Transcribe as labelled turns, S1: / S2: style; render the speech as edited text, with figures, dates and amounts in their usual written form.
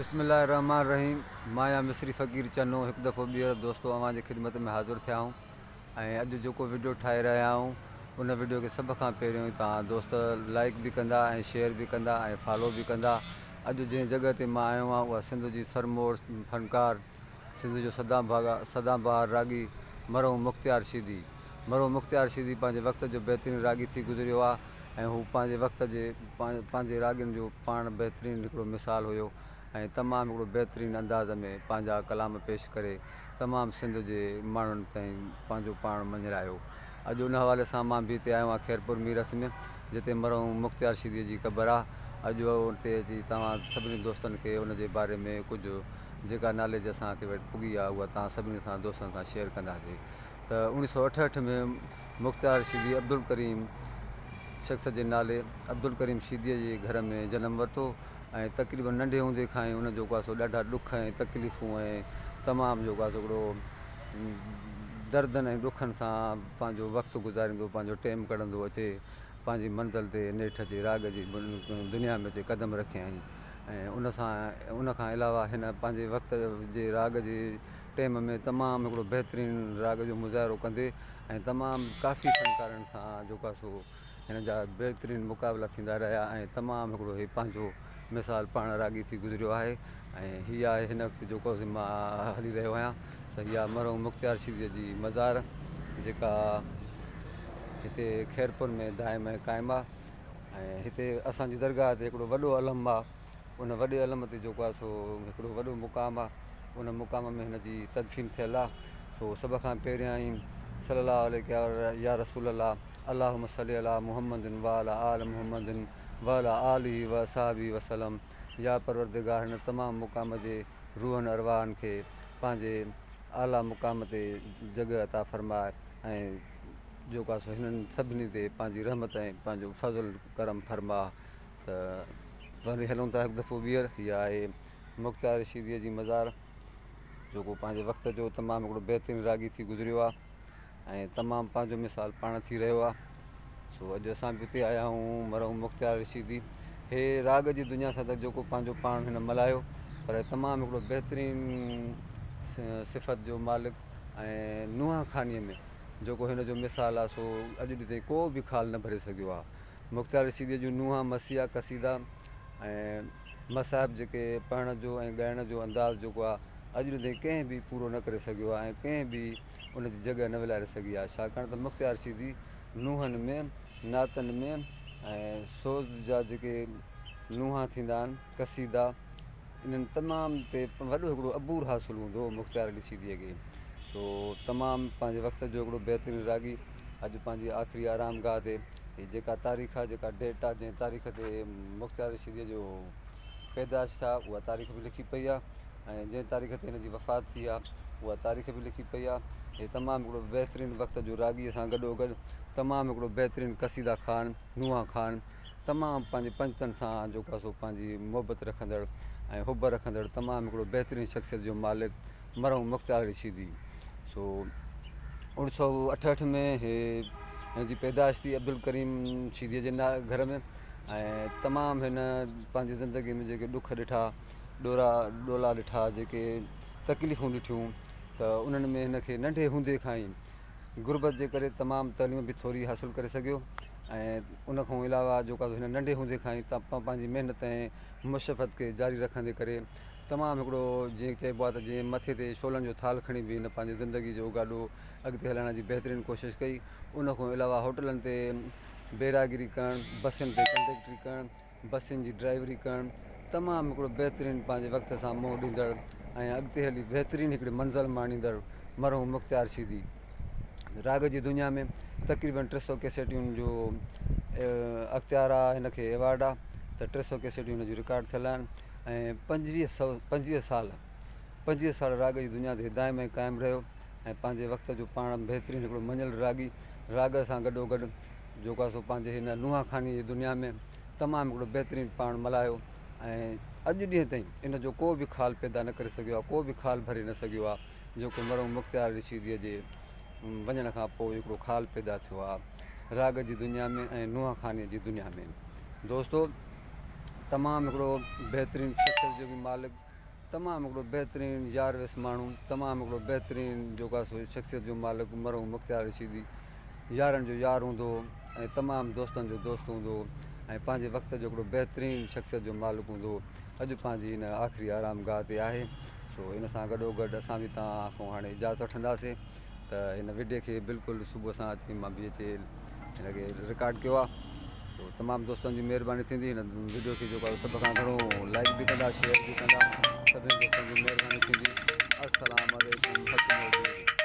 S1: बिस्मिल्लाहिर्रहमानिर्रहीम। माया मिस्री फ़कीर चनो एक दफ़ो ॿीहर दोस्तों अवां जी ख़िदमत में हाज़िर थिया हूँ। अॼु जेको वीडियो ठाहे रहिया आहियूं उन वीडियो खे सभ खां पहिरियों तव्हां दोस्त लाइक भी कंदा ऐं शेयर भी कंदा ऐं फॉलो भी कंदा। अॼु जंहिं जॻह ते मां आयो आहियां उहा सिंध जी सरमोर फ़नकार सिंध जो सदाबहार रागी मरहूम मुख़्तियार शीदी। मरहूम मुख़्तियार शीदी पंहिंजे वक़्त जो बहितरीनु रागी थी गुज़रियो आहे ऐं हू पंहिंजे वक़्त जे पंहिंजे रागियुनि जो पाण बहितरीनु हिकिड़ो मिसाल हुयो ऐं तमामु हिकिड़ो बहितरीनु अंदाज़ में पंहिंजा कलाम पेश करे तमामु सिंध जे माण्हुनि ताईं पंहिंजो पाण मञायो। अॼु उन हवाले सां मां बि हिते आयो आहियां खैरपुर मीरस में, जिते मरहूम मुख़्तियार शीदीअ जी क़बर आहे। अॼु उते अची तव्हां सभिनी दोस्तनि खे उन जे बारे में कुझु जेका नॉलेज असांखे वटि पुगी आहे उहा तव्हां सभिनी सां दोस्तनि सां शेयर कंदासीं। त 1968 में मुख़्तियार शीदी अब्दुल करीम शख़्स जे नाले अब्दुल करीम शीदीअ जे घर में जनमु वरितो ऐं तक़रीबन नंढे हूंदे खां ई उन जेको आहे सो ॾाढा ॾुख ऐं तकलीफ़ूं ऐं तमामु जेको आहे हिकिड़ो दर्दनि ऐं ॾुखनि सां पंहिंजो वक़्तु गुज़ारींदो, पंहिंजो टाइम कढंदो अचे, पंहिंजी मंज़िल ते नेठि जे राग जी दुनिया में अचे क़दम रखियईं। ऐं उन खां अलावा हिन पंहिंजे वक़्त जे राग जे टाइम में तमामु हिकिड़ो बहितरीनु राग जो मुज़ाहिरो कंदे ऐं तमामु काफ़ी फ़नकारनि सां जेको आहे सो हिन जा बहितरीनु मुक़ाबिला थींदा रहिया ऐं तमामु हिकिड़ो हीउ पंहिंजो मिसाल पाण रागी थी गुज़रियो आहे। ऐं हीअ आहे हिन वक़्तु जेको मां हली रहियो आहियां त इहा मरहूम मुख़्तियार शीदीअ जी मज़ार जेका हिते खैरपुर में दाए में क़ाइमु आहे। ऐं हिते असांजी दरगाह ते हिकिड़ो वॾो अलम आहे, उन वॾे अलम ते जेको आहे सो हिकिड़ो वॾो मुक़ाम आहे। उन मुक़ाम में हिन जी तदफ़ीन थियल आहे। सो सभ खां पहिरियां ई सल्लल्लाहु अलैहि या रसूल अल्लाह अल्लाहुम्मा सल्ली अला मुहम्मदिन व अला आल मुहम्मदिन व अला आलिहि व असहाबिहि वसलम। या परवरदिगार हिन तमामु मुक़ाम जे रूहनि अरवाहनि खे पंहिंजे आला मुक़ाम ते जॻह अता फ़रमाए ऐं जेको आहे सो हिननि सभिनी ते पंहिंजी रहमत ऐं पंहिंजो फज़ल करम फ़रमा। त वरी हलूं था हिकु दफ़ो ॿीहर। हीअ आहे मुख़्तियार शीदीअ जी मज़ार जेको पंहिंजे वक़्त जो तमामु हिकिड़ो बहितरीनु रागी थी गुज़रियो आहे ऐं तमामु पंहिंजो मिसाल पाण थी रहियो आहे। सो अॼु असां बि हिते आया आहियूं मरहूम मुख़्तियार शीदी। हे राग जी दुनिया सां त जेको पंहिंजो पाण हिन मल्हायो, पर तमामु हिकिड़ो बहितरीनु सिफ़त जो मालिक ऐं नुंहं ख़ानीअ में जेको हिन जो मिसाल आहे सो अॼु ॾींहं ताईं को बि खाल न भरे सघियो आहे। मुख़्तियार शीदीअ जूं नुंहं मसीहा कसीदा ऐं मसाहिब जेके पढ़ण जो ऐं ॻाइण जो अंदाज़ जेको आहे अॼु ॾींहं ताईं कंहिं बि पूरो न करे सघियो आहे ऐं कंहिं बि उन जी जॻह न विलाए सघी आहे। छाकाणि त मुख़्तियार शीदी नुंहंनि में नातनि में ऐं सोज़ जा जेके नुंहां थींदा आहिनि कसीदा इन्हनि तमामु ते वॾो हिकिड़ो अबूर हासिलु हूंदो हुओ मुख़्तियार शीदीअ खे। सो तमामु पंहिंजे वक़्त जो हिकिड़ो बहितरीनु रागी अॼु पंहिंजी आख़िरी आरामगाह ते जेका तारीख़ आहे, जेका डेट आहे, जंहिं तारीख़ ते मुख़्तियार शीदीअ जो पैदाइश आहे उहा तारीख़ बि लिखी पई आहे ऐं जंहिं तारीख़ ते हिन जी वफ़ात थी आहे उहा तारीख़ बि लिखी पई आहे। हे तमामु हिकिड़ो बहितरीनु वक़्त जो रागीअ सां गॾोगॾु तमामु हिकिड़ो बहितरीनु कसीदा ख़ान नुंहं ख़ान तमामु पंहिंजे पंजतनि सां जेको आहे सो पंहिंजी मुहबत रखंदड़ ऐं हुब रखंदड़ तमामु हिकिड़ो बहितरीनु शख़्सियत जो मालिक मरहूम मुख़्तियार शीदी। सो 1968 में हिन जी पैदाइश थी अब्दुल करीम शीदीअ जे घर में ऐं तमामु हिन पंहिंजी ज़िंदगी में जेके ॾुख ॾिठा, ॾोला ॾिठा, जेके तकलीफ़ूं ॾिठियूं त उन्हनि में हिनखे नंढे हूंदे खां ई गुरबत जे करे तमामु तइलीम बि थोरी हासिलु करे सघियो ऐं उन खां अलावा जेको आहे हिन नंढे हूंदे खां ई पंहिंजी महिनत ऐं मुशफ़त खे जारी रखंदे करे तमामु हिकिड़ो जीअं चइबो आहे त जीअं मथे ते शोलनि जो थाल खणी बि हिन पंहिंजी ज़िंदगी जो गाॾो अॻिते हलाइण जी बहितरीनु कोशिशि कई। उन खां अलावा होटलनि ते बेरागिरी करणु, बसियुनि ते कंडक्टरी करणु, बसियुनि जी ड्राइवरी करणु तमामु हिकिड़ो बहितरीनु पंहिंजे वक़्त सां मोह ॾींदड़ ऐं अॻिते हली बहितरीनु हिकिड़ी मंज़िल माणींदड़ मरहूम मुख़्तियार शीदी। राग जी दुनिया में तक़रीबन 300 कैसेटियुनि जो अख़्तियार आहे, हिनखे एवार्ड आहे त 300 कैसेटियूं हिन जूं रिकॉर्ड थियल आहिनि ऐं 25 साल राग जी दुनिया ते दाइम ऐं क़ाइमु रहियो ऐं पंहिंजे वक़्त जो पाण बहितरीनु हिकिड़ो मञियलु रागी राग सां गॾोगॾु जेको आहे सो पंहिंजे हिन नुंहं ख़ानी जी दुनिया में तमामु हिकिड़ो बहितरीनु पाण मल्हायो ऐं अॼु ॾींहं ताईं इन जो को बि खाल पैदा न करे सघियो आहे, को बि खाल भरे न सघियो आहे जेको मरहूम मुख़्तियार शीदीअ जे वञण खां पोइ हिकिड़ो खाल पैदा थियो आहे राग जी दुनिया में ऐं नुंहं ख़ानीअ जी दुनिया में। दोस्तो तमामु हिकिड़ो बहितरीनु शख़्सियत जो बि मालिक तमामु हिकिड़ो बहितरीनु यार वेस माण्हू, तमामु हिकिड़ो बहितरीनु जेको आहे सो शख़्सियत जो मालिक मरहूम मुख़्तियार रशीदी, यारनि जो यार हूंदो ऐं तमामु दोस्तनि जो दोस्त हूंदो ऐं पंहिंजे वक़्त जो हिकिड़ो बहितरीनु शख़्सियत जो मालिक हूंदो। अॼु पंहिंजी हिन आख़िरी आराम गाह ते आहे। सो इन सां गॾोगॾु असां बि तव्हां खां हाणे इजाज़त वठंदासीं त हिन वीडियो खे बिल्कुलु सुबुह सां अची मां बि अची हिनखे रिकॉर्ड कयो आहे। सो तमामु दोस्तनि जी महिरबानी थींदी, हिन वीडियो खे जेको आहे सभ खां घणो लाइक बि कंदा, शेयर बि कंदा, सभिनी दोस्तनि जी महिरबानी थींदी। अस्सलाम वालेकुम।